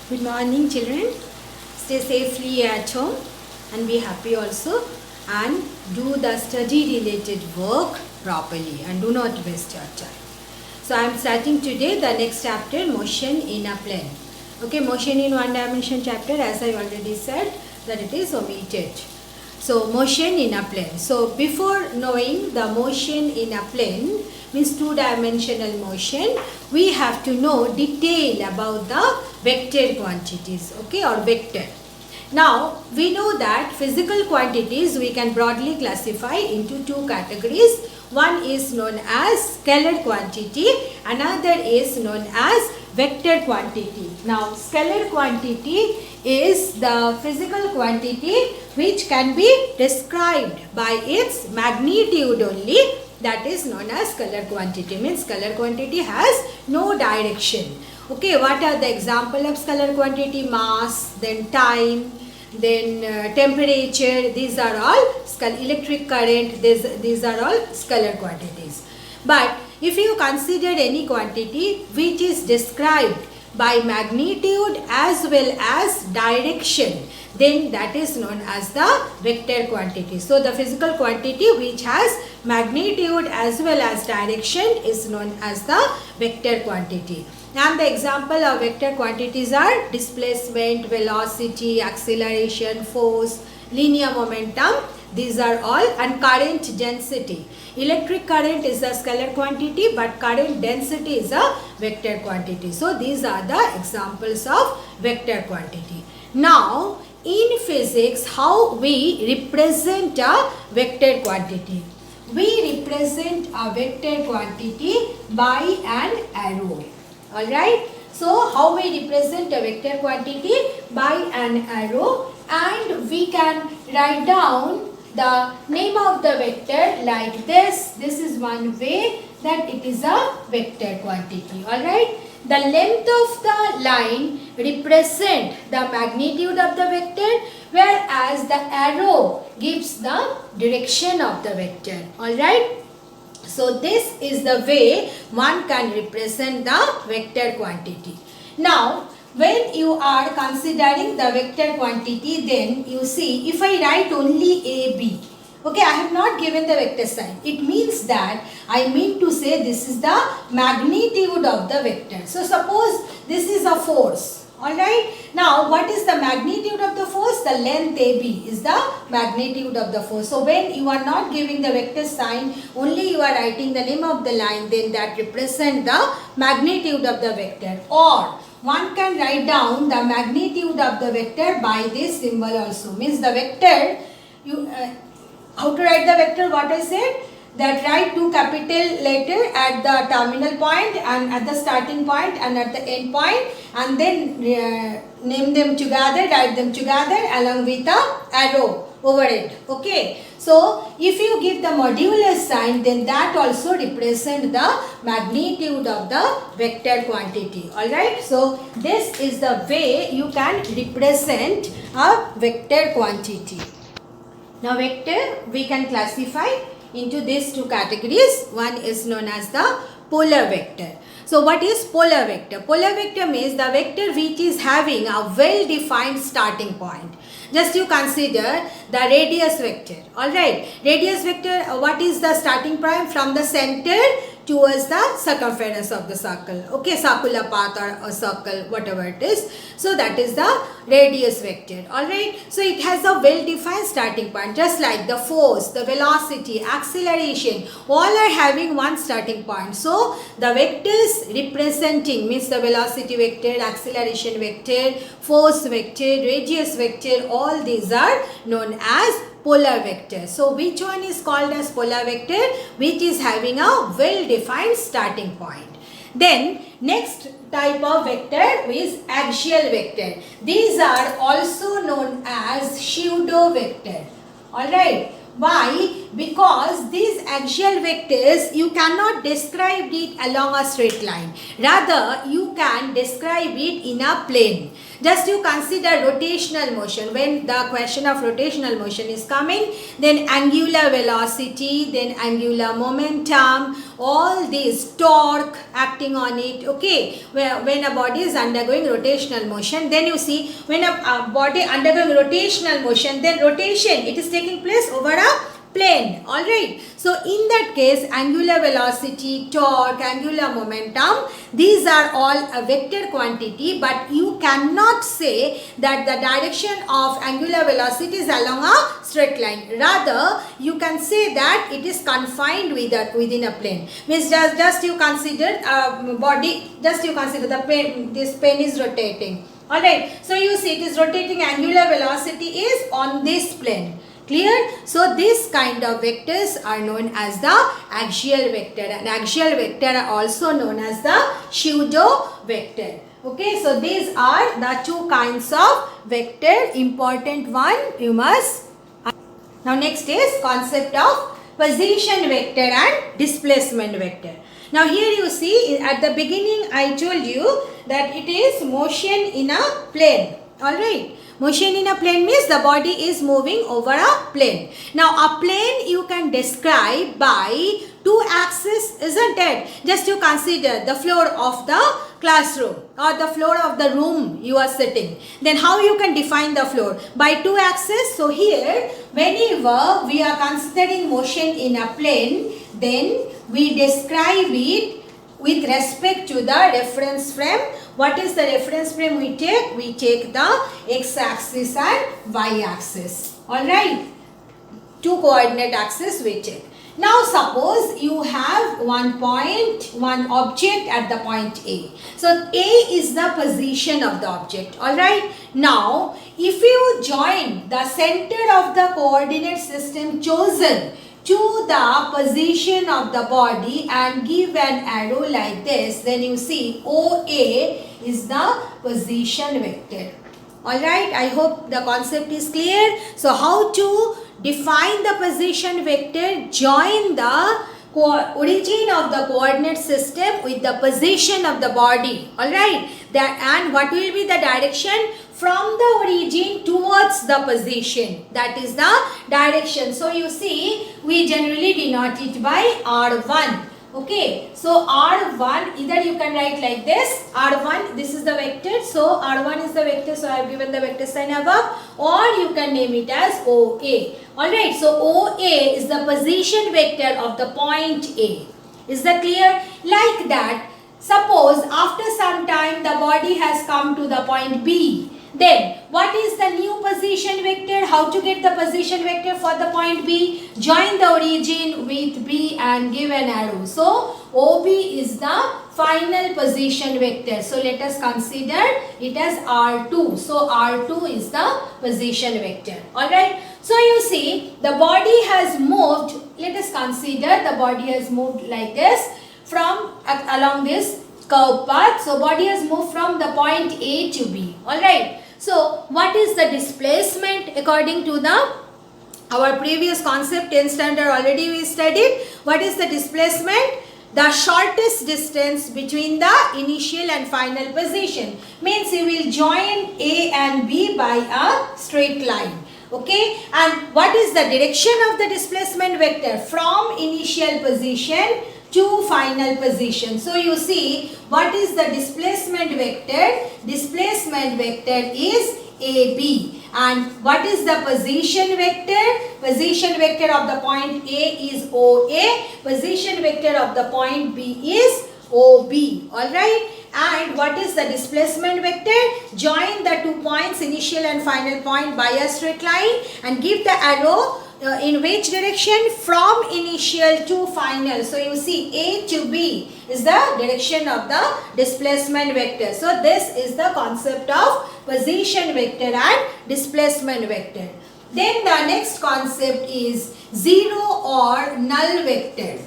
Good morning, children. Stay safely at home and be happy also, and do the study related work properly and do not waste your time. So I am starting today the next chapter, motion in a plane. Okay, motion in one dimension chapter, as I already said that it is omitted. So motion in a plane. So before knowing the motion in a plane, means two-dimensional motion, we have to know detail about the vector quantities, okay, or vector. Now we know that physical quantities we can broadly classify into two categories. One is known as scalar quantity, another is known as vector quantity. Now scalar quantity is the physical quantity which can be described by its magnitude only, that is known as scalar quantity. Means scalar quantity has no direction. Okay, what are the example of scalar quantity? Mass, then time, then temperature. These are all electric current. These are all scalar quantities. But if you consider any quantity which is described by magnitude as well as direction, then that is known as the vector quantity. So the physical quantity which has magnitude as well as direction is known as the vector quantity. And the example of vector quantities are displacement, velocity, acceleration, force, linear momentum. These are all, and current density. Electric current is a scalar quantity, but current density is a vector quantity. So these are the examples of vector quantity. Now in physics, how we represent a vector quantity? We represent a vector quantity by an arrow. Alright, so how we represent a vector quantity? By an arrow, and we can write down the name of the vector like this. This is one way that it is a vector quantity. Alright, the length of the line represent the magnitude of the vector, whereas the arrow gives the direction of the vector. Alright. So this is the way one can represent the vector quantity. Now when you are considering the vector quantity, then you see, if I write only AB, okay, I have not given the vector sign. It means that I mean to say this is the magnitude of the vector. So suppose this is a force. Alright, now what is the magnitude of the force? The length AB is the magnitude of the force. So when you are not giving the vector sign, only you are writing the name of the line, then that represent the magnitude of the vector. Or one can write down the magnitude of the vector by this symbol also. Means the vector, how to write the vector? What I said? That write two capital letter at the terminal point and at the starting point and at the end point, and then name them together, write them together along with the arrow over it. Okay. So if you give the modular sign, then that also represent the magnitude of the vector quantity. Alright. So this is the way you can represent a vector quantity. Now vector we can classify into these two categories. One is known as the polar vector. So what is polar vector? Polar vector means the vector which is having a well-defined starting point. Just you consider the radius vector. Alright, radius vector, what is the starting point? From the center towards the circumference of the circle. Okay, circular path or a circle, whatever it is. So that is the radius vector. Alright, so it has a well-defined starting point. Just like the force, the velocity, acceleration, all are having one starting point. So the vectors representing, means the velocity vector, acceleration vector, force vector, radius vector, all these are known as polar vector. So which one is called as polar vector? Which is having a well-defined starting point. Then next type of vector is axial vector. These are also known as pseudo vector. Alright. Why? Because these axial vectors, you cannot describe it along a straight line. Rather, you can describe it in a plane. Just you consider rotational motion. When the question of rotational motion is coming, then angular velocity, then angular momentum, all these torque acting on it, okay. When a body is undergoing rotational motion, then you see when a body undergoing rotational motion, then rotation, it is taking place over a plane. Alright, so in that case, angular velocity, torque, angular momentum, these are all a vector quantity, but you cannot say that the direction of angular velocity is along a straight line. Rather, you can say that it is confined within a plane. Means just you consider body, just you consider the plane, this plane is rotating. Alright, so you see it is rotating, angular velocity is on this plane. Clear? So this kind of vectors are known as the axial vector, and axial vector are also known as the pseudo vector. Okay, so these are the two kinds of vector. Important one you must. Now next is concept of position vector and displacement vector. Now here you see at the beginning I told you that it is motion in a plane. Alright. Motion in a plane means the body is moving over a plane. Now a plane you can describe by two axes, isn't it? Just you consider the floor of the classroom or the floor of the room you are sitting. Then how you can define the floor? By two axes. So here whenever we are considering motion in a plane, then we describe it with respect to the reference frame. What is the reference frame we take? We take the x-axis and y-axis. Alright. Two coordinate axis we take. Now suppose you have one object at the point A. So A is the position of the object. Alright. Now if you join the center of the coordinate system chosen to the position of the body and give an arrow like this, then you see OA is the position vector. Alright, I hope the concept is clear. So how to define the position vector? Join the origin of the coordinate system with the position of the body. Alright, and what will be the direction? From the origin towards the position. That is the direction. So you see, we generally denote it by R1. Okay, so R1, either you can write like this, R1, this is the vector, so R1 is the vector, so I have given the vector sign above, or you can name it as OA. Alright, so OA is the position vector of the point A. Is that clear? Like that, suppose after some time the body has come to the point B. Then, what is the new position vector? How to get the position vector for the point B? Join the origin with B and give an arrow. So, OB is the final position vector. So, let us consider it as R2. So, R2 is the position vector. Alright. So, you see, the body has moved. Let us consider the body has moved like this from along this curve path. So, body has moved from the point A to B. Alright. So, what is the displacement according to our previous concept 10th standard already we studied? What is the displacement? The shortest distance between the initial and final position. Means you will join A and B by a straight line. Okay, and what is the direction of the displacement vector? From initial position to final position. So you see, what is the displacement vector? Displacement vector is AB. And what is the position vector? Position vector of the point A is OA. Position vector of the point B is OB. Alright. And what is the displacement vector? Join the 2 points, initial and final point, by a straight line and give the arrow in which direction? From initial to final. So you see, A to B is the direction of the displacement vector. So this is the concept of position vector and displacement vector. Then the next concept is zero or null vector.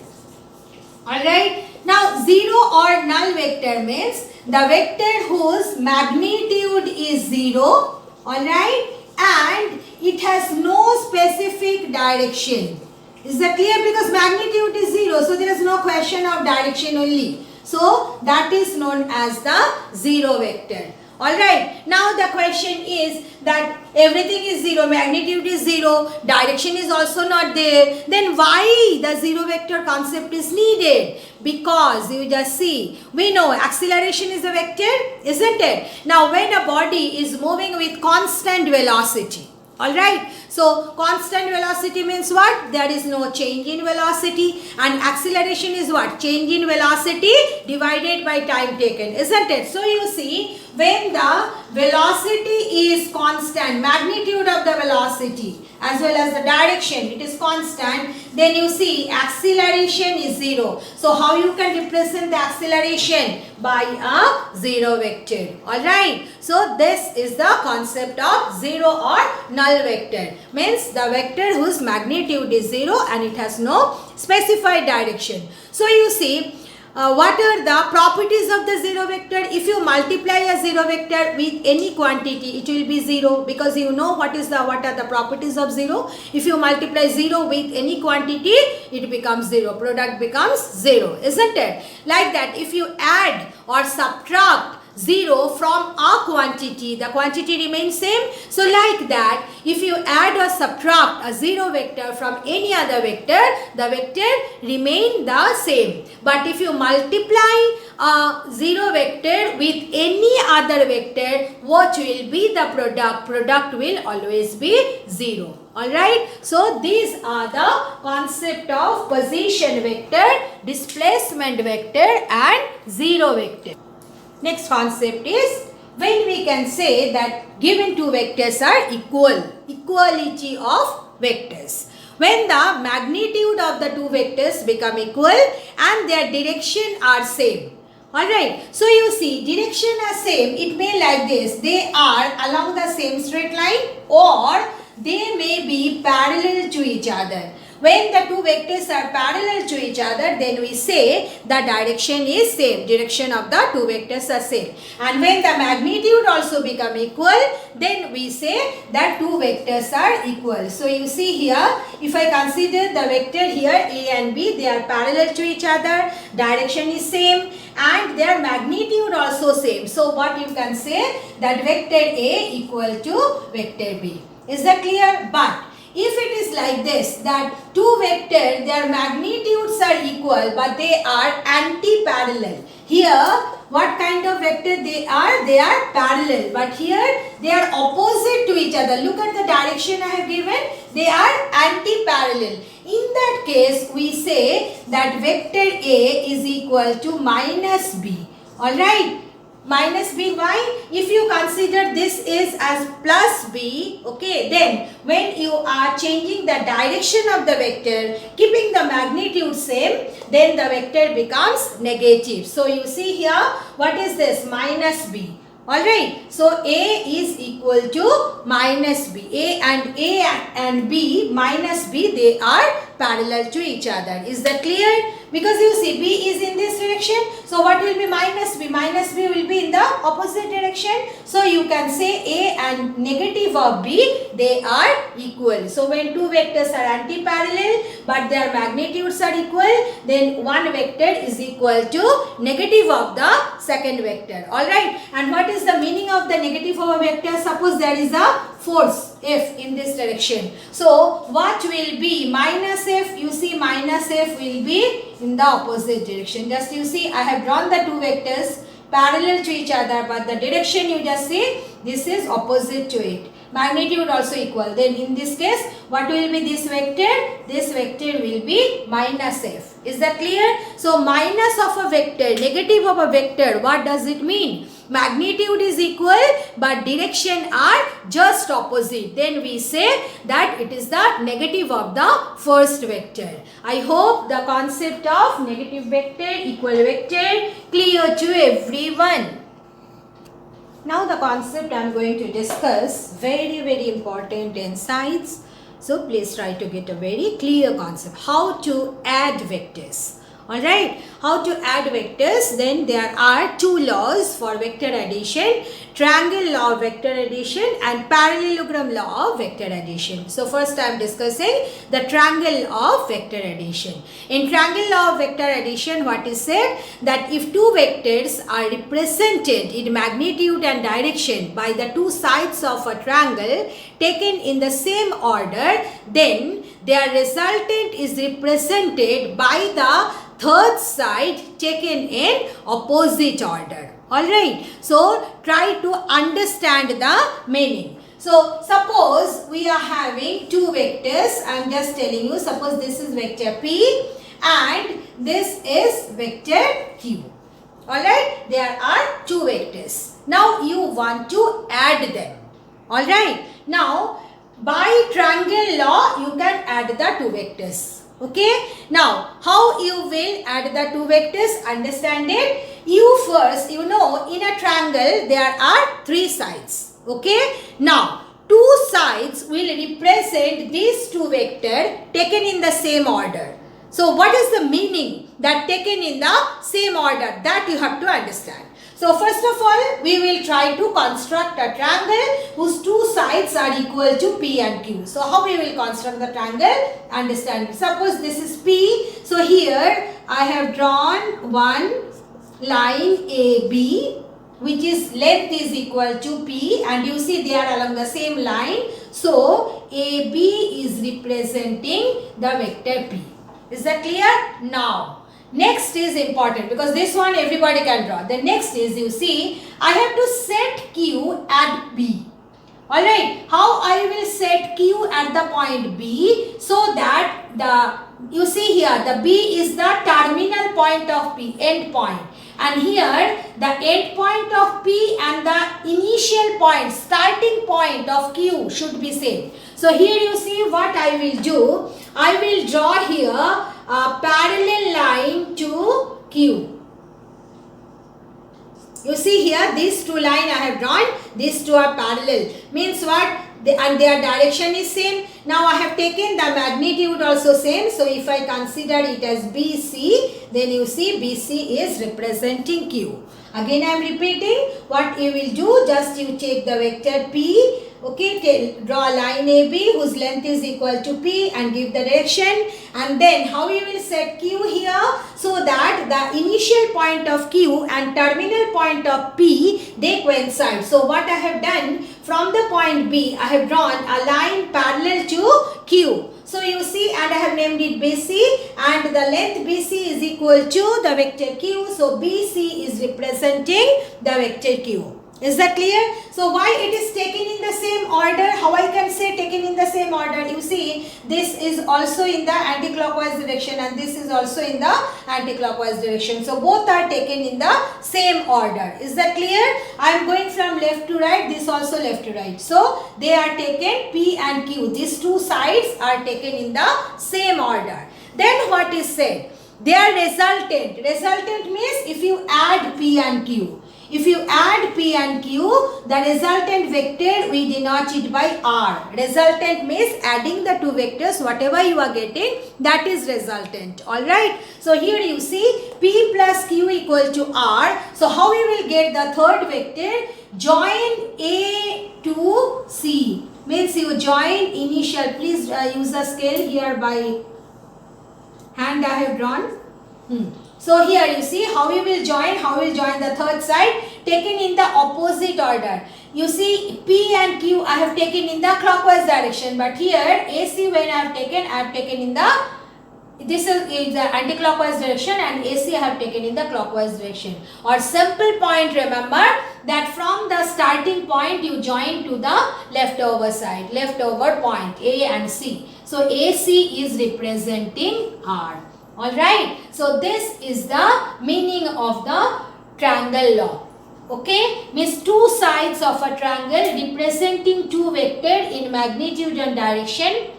Alright. Now zero or null vector means the vector whose magnitude is 0. Alright. And it has no specific direction. Is that clear? Because magnitude is 0, so there is no question of direction only. So that is known as the 0 vector. Alright, now the question is that everything is 0, magnitude is 0, direction is also not there. Then why the 0 vector concept is needed? Because you just see, we know acceleration is a vector, isn't it? Now when a body is moving with constant velocity, alright, so constant velocity means what? There is no change in velocity, and acceleration is what? Change in velocity divided by time taken, isn't it? So you see, when the velocity is constant, magnitude of the velocity as well as the direction, it is constant, then you see acceleration is 0. So how you can represent the acceleration? By a 0 vector. Alright. So this is the concept of 0 or null vector. Means the vector whose magnitude is 0 and it has no specified direction. So you see, what are the properties of the 0 vector? If you multiply a 0 vector with any quantity, it will be 0, because you know what are the properties of 0. If you multiply 0 with any quantity, it becomes 0. Product becomes 0, isn't it? Like that, if you add or subtract 0 from a quantity, the quantity remains same. So like that, if you add or subtract a 0 vector from any other vector, the vector remain the same. But if you multiply a 0 vector with any other vector, what will be the product? Product will always be 0. Alright, so these are the concept of position vector, displacement vector and 0 vector. Next concept is when we can say that given two vectors are equal, equality of vectors. When the magnitude of the two vectors become equal and their direction are same. Alright, so you see direction are same, it may like this, they are along the same straight line or they may be parallel to each other. When the two vectors are parallel to each other, then we say the direction is same. Direction of the two vectors are same. And when the magnitude also become equal, then we say that two vectors are equal. So you see here, if I consider the vector here A and B, they are parallel to each other. Direction is same and their magnitude also same. So what you can say, that vector A equal to vector B. Is that clear? But if it is like this, that two vectors, their magnitudes are equal but they are anti-parallel. Here, what kind of vector they are? They are parallel. But here, they are opposite to each other. Look at the direction I have given. They are anti-parallel. In that case, we say that vector A is equal to minus B. Alright. Minus B, why? If you consider this is as plus B, okay, then when you are changing the direction of the vector, keeping the magnitude same, then the vector becomes negative. So you see here, what is this? Minus B. Alright, so A is equal to minus B. A and B minus B, they are parallel to each other. Is that clear? Because you see B is in this direction. So what will be minus B? Minus B will be in the opposite direction. So you can say A and negative of B, they are equal. So when two vectors are anti-parallel but their magnitudes are equal, then one vector is equal to negative of the second vector. Alright. And what is the meaning of the negative of a vector? Suppose there is a force F in this direction. So what will be minus F? You see minus F will be in the opposite direction. Just you see, I have drawn the two vectors parallel to each other, but the direction you just see, this is opposite to it. Magnitude also equal. Then in this case, what will be this vector? This vector will be minus F. Is that clear? So minus of a vector, negative of a vector, what does it mean? Magnitude is equal but direction are just opposite. Then we say that it is the negative of the first vector. I hope the concept of negative vector, equal vector clear to everyone. Now the concept I am going to discuss, very important insights. So please try to get a very clear concept. How to add vectors. Alright, how to add vectors? Then there are two laws for vector addition: triangle law of vector addition and parallelogram law of vector addition. So first I am discussing the triangle law of vector addition. In triangle law of vector addition, what is said? That if two vectors are represented in magnitude and direction by the two sides of a triangle taken in the same order, then their resultant is represented by the third side taken in opposite order. Alright, so try to understand the meaning. So suppose we are having two vectors. I am just telling you, suppose this is vector P and this is vector Q. Alright, there are two vectors. Now you want to add them. Alright, now by triangle law you can add the two vectors. Okay, now how you will add the two vectors? Understand it. You first, you know, in a triangle there are three sides. Okay, now two sides will represent these two vectors taken in the same order. So what is the meaning that taken in the same order? That you have to understand. So first of all, we will try to construct a triangle whose two sides are equal to P and Q. So how we will construct the triangle? Understand. Suppose this is P. So here I have drawn one line AB, which is length is equal to P, and you see they are along the same line. So AB is representing the vector P. Is that clear? Now next is important because this one everybody can draw. The next is, you see, I have to set Q at B. Alright, how I will set Q at the point B, so that you see here the B is the terminal point of P, end point. And here the end point of P and the initial point, starting point of Q should be same. So here you see what I will do. I will draw here a parallel line to Q. You see here these two lines I have drawn, these two are parallel. Means what? And their direction is same. Now I have taken the magnitude also same. So if I consider it as BC, then you see BC is representing Q. Again I am repeating. What you will do, just you take the vector P. Okay, draw a line AB whose length is equal to P and give the direction, and then how you will set Q here, so that the initial point of Q and terminal point of P, they coincide. So what I have done, from the point B I have drawn a line parallel to Q. So you see, and I have named it BC, and the length BC is equal to the vector Q. So BC is representing the vector Q. Is that clear? So why it is taken in the same order? How I can say taken in the same order? You see, this is also in the anti-clockwise direction and this is also in the anti-clockwise direction. So both are taken in the same order. Is that clear? I am going from left to right, this also left to right. So they are taken P and Q. These two sides are taken in the same order. Then what is said? They are resultant. Resultant means if you add P and Q. If you add P and Q, the resultant vector we denote it by R. Resultant means adding the two vectors, whatever you are getting, that is resultant. Alright. So here you see P plus Q equal to R. So how we will get the third vector? Join A to C. Means you join initial. Please use a scale here by hand I have drawn. So here you see how we will join the third side taken in the opposite order. You see P and Q I have taken in the clockwise direction, but here AC when I have taken in the, this is the anti-clockwise direction, and AC I have taken in the clockwise direction. Or simple point, remember that from the starting point you join to the leftover side, leftover point A and C. So AC is representing R. Alright, so this is the meaning of the triangle law. Okay, means two sides of a triangle representing two vectors in magnitude and direction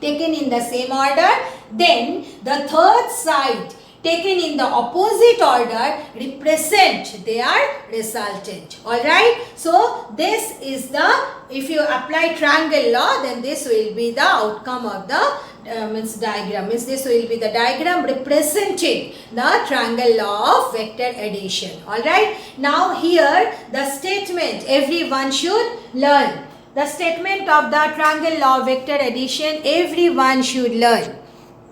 taken in the same order. Then the third side taken in the opposite order represent their resultant. Alright. So this is the, if you apply triangle law, then this will be the outcome of the diagram. This will be the diagram representing the triangle law of vector addition. Alright. Now here the statement everyone should learn. The statement of the triangle law of vector addition everyone should learn.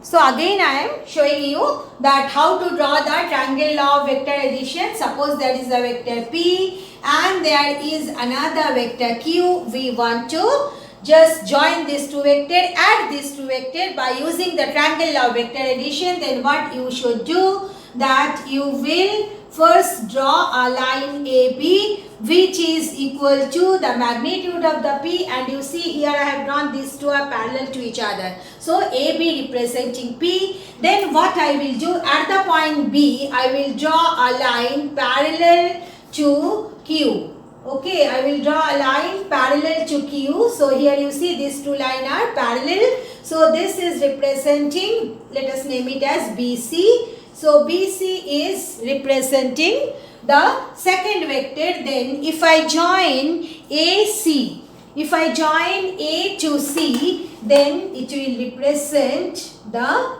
So again I am showing you that how to draw the triangle law of vector addition. Suppose there is a vector P and there is another vector Q. We want to just join these two vectors, add these two vectors by using the triangle law of vector addition. Then what you should do, that you will first draw a line AB which is equal to the magnitude of the P, and you see here I have drawn these two are parallel to each other. So AB representing P. Then what I will do, at the point B I will draw a line parallel to Q. Okay, I will draw a line parallel to Q. So here you see these two lines are parallel. So this is representing, let us name it as BC. So BC is representing the second vector. Then if I join AC, if I join A to C, then it will represent the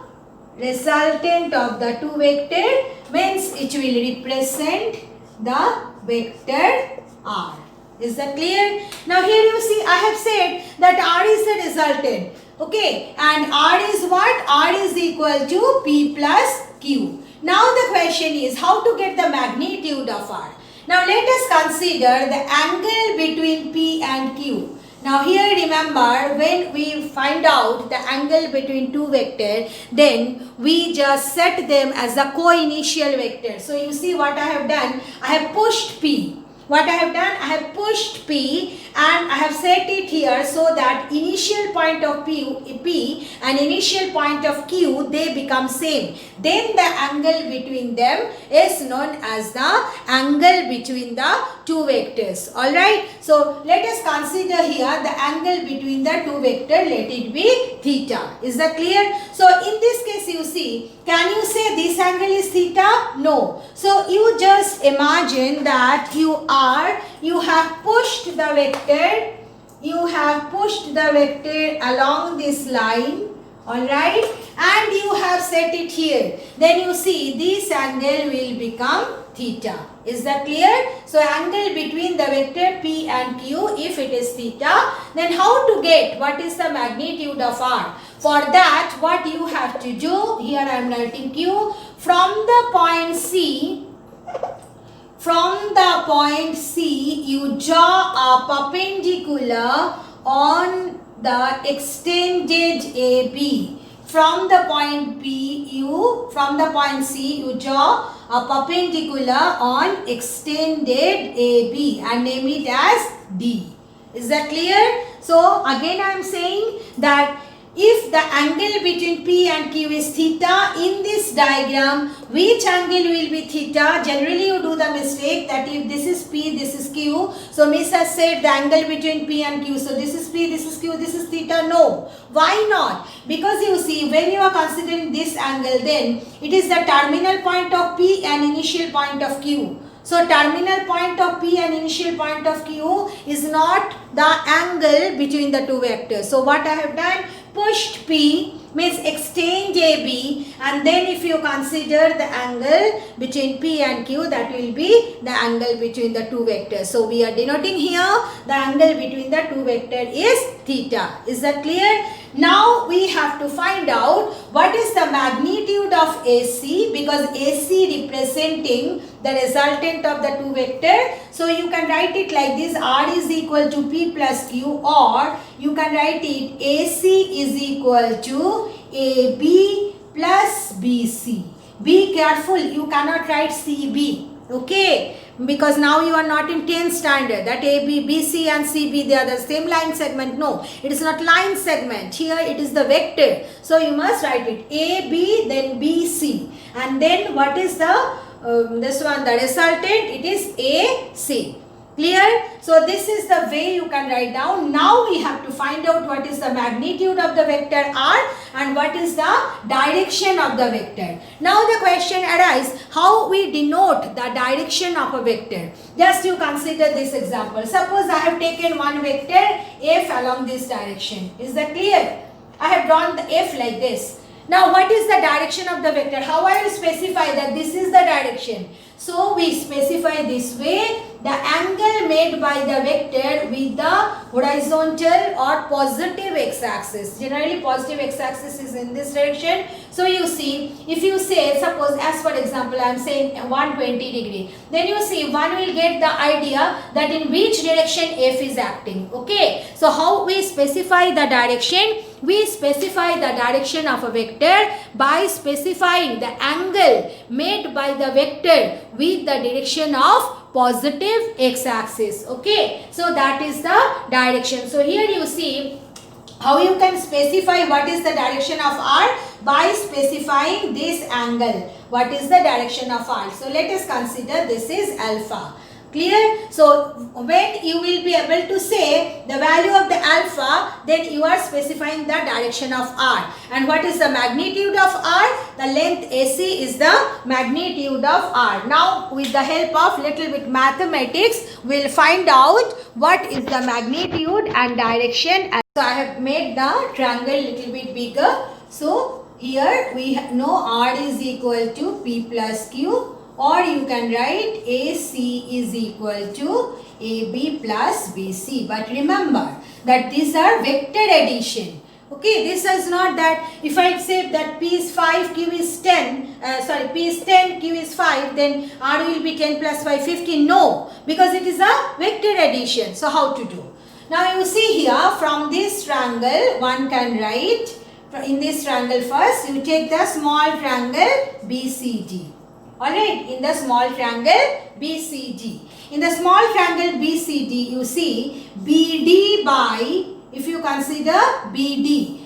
resultant of the two vectors, means it will represent the vector R. Is that clear? Now here you see I have said that R is the resultant. Okay, and R is what? R is equal to P plus Q. Now the question is how to get the magnitude of R. Now let us consider the angle between P and Q. Now here remember, when we find out the angle between two vectors, then we just set them as the co-initial vector. So you see what I have done, I have pushed P. What I have done, I have pushed P and I have set it here so that initial point of P and initial point of Q, they become same. Then the angle between them is known as the angle between the two vectors. Alright. So let us consider here the angle between the two vectors. Let it be theta. Is that clear? So in this case you see, can you say this angle is theta? No. So you just imagine that you have pushed the vector, along this line, alright, and you have set it here. Then you see this angle will become theta. Is that clear? So angle between the vector P and Q, if it is theta, then how to get what is the magnitude of R? For that, what you have to do, here I am writing Q, from the point C, you draw a perpendicular on the extended AB. From the point C, you draw a perpendicular on extended AB and name it as D. Is that clear? So again I am saying that if the angle between P and Q is theta, in this diagram, which angle will be theta? Generally you do the mistake that if this is P, this is Q. So Miss has said the angle between P and Q. So this is P, this is Q, this is theta. No. Why not? Because you see, when you are considering this angle, then it is the terminal point of P and initial point of Q. So terminal point of P and initial point of Q is not the angle between the two vectors. So what I have done, pushed P means exchange AB, and then if you consider the angle between P and Q, that will be the angle between the two vectors. So we are denoting here the angle between the two vectors is theta. Is that clear? Now we have to find out what is the magnitude of AC, because AC representing the resultant of the two vectors. So you can write it like this, R is equal to P plus Q, or you can write it AC is equal to AB plus BC. Be careful, you cannot write CB, okay? Because now you are not in 10th standard, that AB, BC and CB, they are the same line segment. No, it is not line segment. Here it is the vector. So you must write it AB, then BC. And then what is the, this one, the resultant, it is AC. Clear? So this is the way you can write down. Now we have to find out what is the magnitude of the vector r and what is the direction of the vector. Now the question arises, how we denote the direction of a vector. Just you consider this example. Suppose I have taken one vector f along this direction. Is that clear? I have drawn the f like this. Now what is the direction of the vector? How I will specify that this is the direction? So we specify this way, the angle made by the vector with the horizontal or positive x-axis. Generally positive x-axis is in this direction. So you see, if you say, suppose as for example I am saying 120 degree, then you see one will get the idea that in which direction f is acting. Okay, so how we specify the direction? We specify the direction of a vector by specifying the angle made by the vector with the direction of positive x-axis. Okay, so that is the direction. So here you see how you can specify what is the direction of r by specifying this angle. What is the direction of r? So let us consider this is alpha. Clear? So when you will be able to say the value of the alpha, then you are specifying the direction of r. And what is the magnitude of r? The length AC is the magnitude of r. Now with the help of little bit mathematics, we will find out what is the magnitude and direction. So I have made the triangle little bit bigger. So here we know r is equal to p plus q. Or you can write AC is equal to AB plus BC. But remember that these are vector addition. Okay, this is not that if I say that P is 5, Q is 10, P is 10, Q is 5, then R will be 10 plus 5, 15. No, because it is a vector addition. So how to do? Now you see here from this triangle, one can write, in this triangle first, you take the small triangle BCD. Alright, in the small triangle BCD. In the small triangle BCD, you see BD by, if you consider BD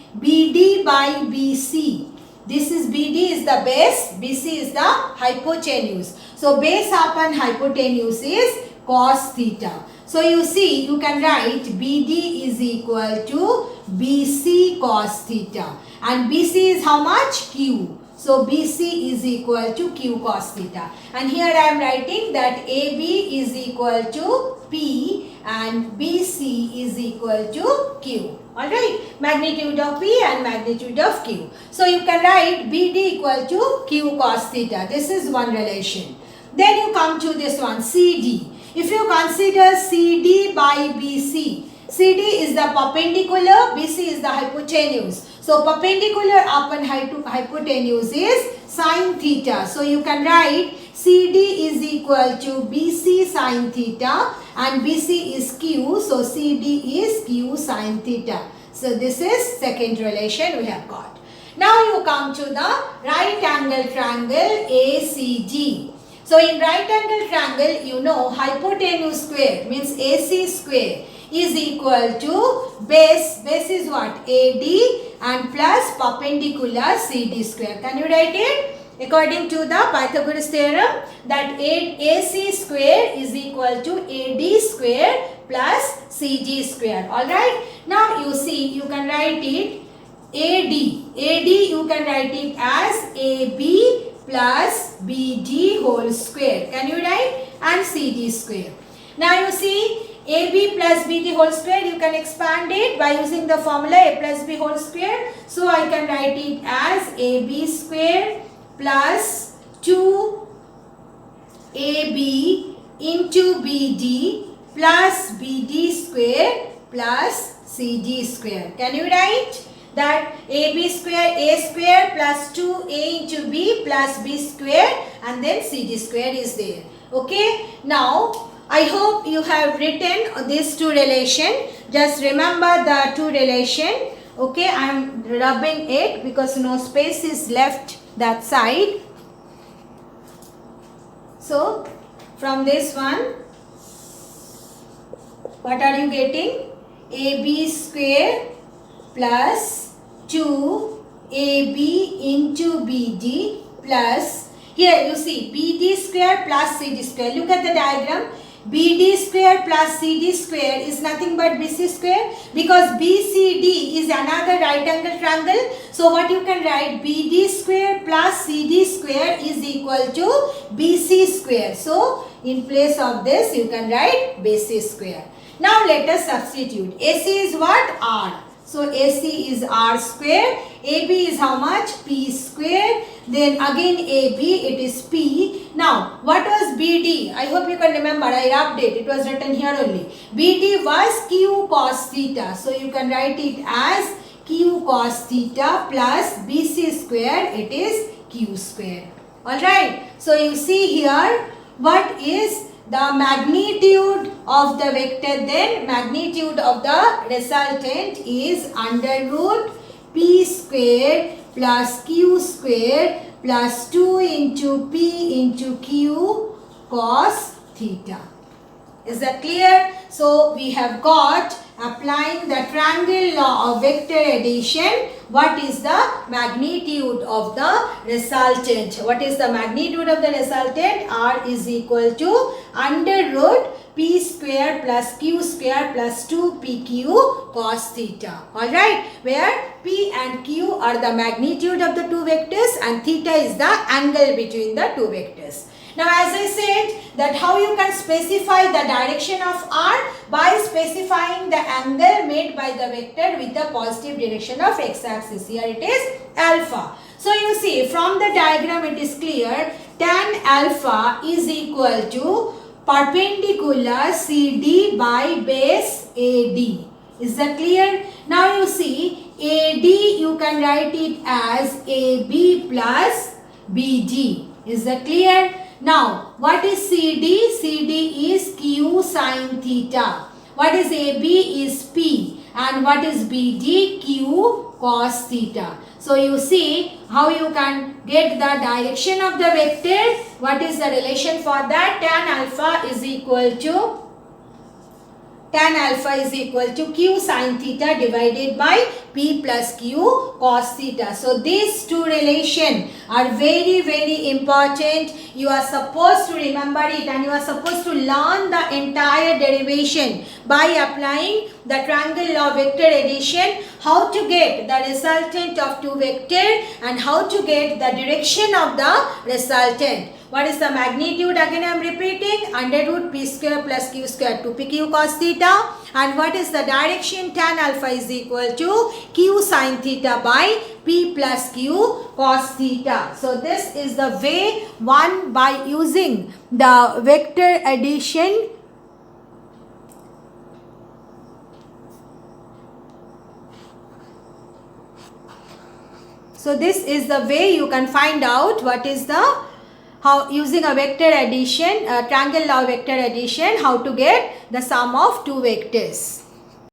by BC. This is BD is the base, BC is the hypotenuse. So base upon hypotenuse is cos theta. So you see, you can write BD is equal to BC cos theta. And BC is how much? Q. So BC is equal to Q cos theta. And here I am writing that AB is equal to P and BC is equal to Q. Alright, magnitude of P and magnitude of Q. So you can write BD equal to Q cos theta. This is one relation. Then you come to this one, CD. If you consider CD by BC, CD is the perpendicular, BC is the hypotenuse. So perpendicular upon hypotenuse is sin theta. So you can write CD is equal to BC sin theta and BC is Q. So CD is Q sin theta. So this is second relation we have got. Now you come to the right angle triangle ACG. So in right angle triangle, you know hypotenuse square means AC square is equal to base is what? AD and plus perpendicular CD square. Can you write it? According to the Pythagoras theorem, that AC square is equal to AD square plus CG square. Alright. Now you see, you can write it AD. AD you can write it as AB plus BD whole square. Can you write? And CD square. Now you see, AB plus BD whole square, you can expand it by using the formula A plus B whole square. So I can write it as AB square plus 2AB into BD plus BD square plus CD square. Can you write that AB square A square plus 2A into B plus B square and then CD square is there. Okay. Now I hope you have written these two relation. Just remember the two relation. Okay, I am rubbing it because no space is left that side. So from this one, what are you getting? AB square plus 2AB into BD plus, here you see BD square plus CD square. Look at the diagram. BD square plus CD square is nothing but BC square, because BCD is another right angle triangle. So what you can write, BD square plus CD square is equal to BC square. So in place of this you can write BC square. Now let us substitute. AC is what? R. So AC is R square. AB is how much? P square. Then again AB, it is P. Now what was BD? I hope you can remember. I rubbed it. It was written here only. BD was Q cos theta. So you can write it as Q cos theta plus BC square. It is Q square. Alright. So you see here what is the magnitude of the vector, then magnitude of the resultant is under root P square plus Q square plus 2 into P into Q cos theta. Is that clear? So we have got, applying the triangle law of vector addition, what is the magnitude of the resultant? What is the magnitude of the resultant? R is equal to under root P square plus Q square plus 2PQ cos theta. Alright, where P and Q are the magnitude of the two vectors and theta is the angle between the two vectors. Now as I said that how you can specify the direction of R, by specifying the angle made by the vector with the positive direction of x-axis. Here it is alpha. So you see from the diagram it is clear, tan alpha is equal to perpendicular CD by base AD. Is that clear? Now you see AD you can write it as AB plus BD. Is that clear? Now, what is CD? CD is Q sin theta. What is AB is P. And what is BD? Q cos theta. So, you see how you can get the direction of the vector. What is the relation for that? Tan alpha is equal to Q sin theta divided by P plus Q cos theta. So these two relations are very, very important. You are supposed to remember it and you are supposed to learn the entire derivation by applying the triangle law of vector addition, how to get the resultant of two vectors and how to get the direction of the resultant. What is the magnitude? Again I am repeating, under root P square plus Q square 2PQ cos theta. And what is the direction? Tan alpha is equal to Q sin theta by P plus Q cos theta. So this is the way one, by using the vector addition, so this is the way you can find out what is the, how using a vector addition, triangle law vector addition, how to get the sum of two vectors.